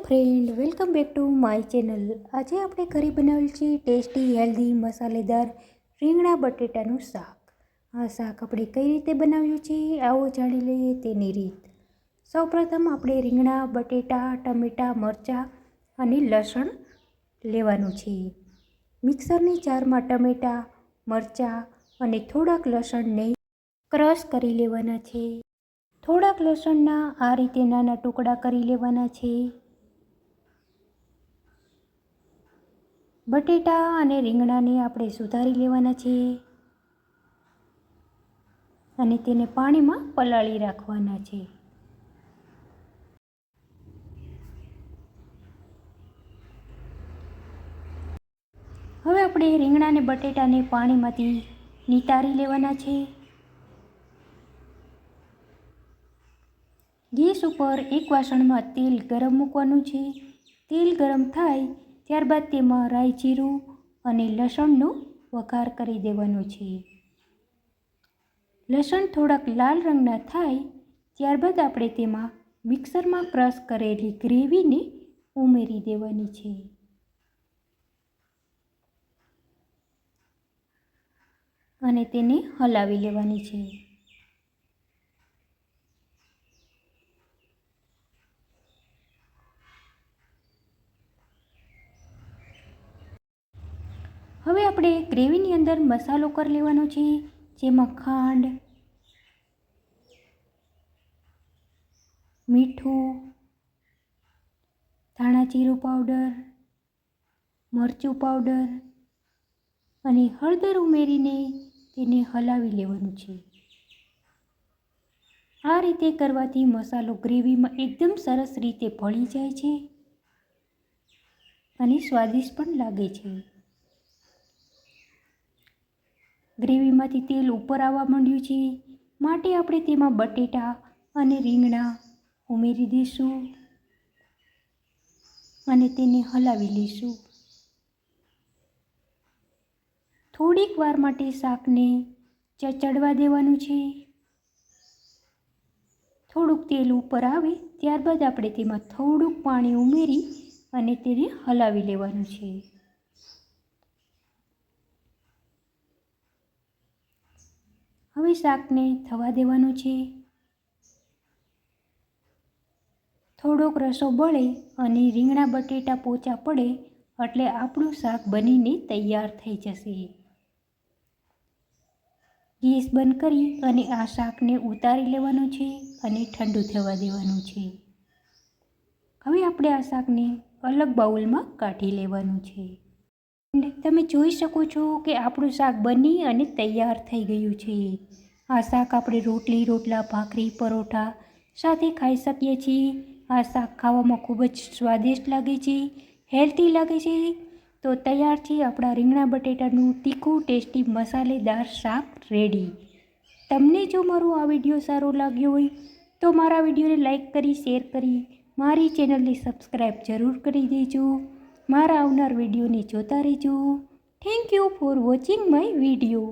Friend, welcome back to my channel. આજે આપણે ઘરે બનાવેલ છે ટેસ્ટી હેલ્ધી મસાલેદાર રીંગણા બટેટાનું શાક। આ શાક આપણે કઈ રીતે બનાવ્યું છે આવો જાણી લઈએ તેની રીત। સૌપ્રથમ આપણે રીંગણા, બટેટા, ટમેટા, મરચાં અને લસણ લેવાનું છે। મિક્સરની જારમાં ટમેટા, મરચાં અને થોડાક લસણને ક્રશ કરી લેવાના છે। થોડાક લસણના આ રીતે નાના ટુકડા કરી લેવાના છે। બટેટા અને રીંગણાને આપણે સુધારી લેવાના છે અને તેને પાણીમાં પલાળી રાખવાના છે। હવે આપણે રીંગણા અને બટેટાને પાણીમાંથી નિતારી લેવાના છે। ગેસ ઉપર એક વાસણમાં તેલ ગરમ મૂકવાનું છે। તેલ ગરમ થાય ત્યારબાદ તેમાં રાઈ, જીરું અને લસણનો વઘાર કરી દેવાનો છે। લસણ થોડાક લાલ રંગના થાય ત્યારબાદ આપણે તેમાં મિક્સરમાં ક્રશ કરેલી ગ્રેવીને ઉમેરી દેવાની છે અને તેને હલાવી લેવાની છે। હવે આપણે ગ્રેવીની અંદર મસાલો કરી લેવાનો છે, જેમાં ખાંડ, મીઠું, ધાણા જીરું પાવડર, મરચું પાવડર અને હળદર ઉમેરીને તેને હલાવી લેવાનું છે। આ રીતે કરવાથી મસાલો ગ્રેવીમાં એકદમ સરસ રીતે ભળી જાય છે અને સ્વાદિષ્ટ પણ લાગે છે। ગ્રેવીમાંથી તેલ ઉપર આવવા માંડ્યું છે માટે આપણે તેમાં બટેટા અને રીંગણા ઉમેરી દઈશું અને તેને હલાવી લઈશું। થોડીક વાર માટે શાકને ચડવા દેવાનું છે। થોડુંક તેલ ઉપર આવે ત્યારબાદ આપણે તેમાં થોડુંક પાણી ઉમેરી અને તેને હલાવી લેવાનું છે। હવે શાકને થવા દેવાનું છે। થોડોક રસો બળે અને રીંગણા બટેટા પોચા પડે એટલે આપણું શાક બનીને તૈયાર થઈ જશે। ગેસ બંધ કરી અને આ શાકને ઉતારી લેવાનું છે અને ઠંડુ થવા દેવાનું છે। હવે આપણે આ શાકને અલગ બાઉલમાં કાઢી લેવાનું છે। તમે જોઈ શકો છો કે આપણું શાક બની અને તૈયાર થઈ ગયું છે। આ શાક આપણે રોટલી, રોટલા, ભાખરી, પરોઠા સાથે ખાઈ શકીએ છીએ। આ શાક ખાવામાં ખૂબ જ સ્વાદિષ્ટ લાગે છે, હેલ્ધી લાગે છે। તો તૈયાર છે આપણા રીંગણા બટેટાનું તીખું ટેસ્ટી મસાલેદાર શાક રેડી। તમને જો મારો આ વિડીયો સારો લાગ્યો હોય તો મારા વિડીયોને લાઈક કરી, શેર કરી, મારી ચેનલને સબસ્ક્રાઈબ જરૂર કરી દેજો। મારા આવનાર વિડીયોને જોતા રહેજો। Thank you for watching my video.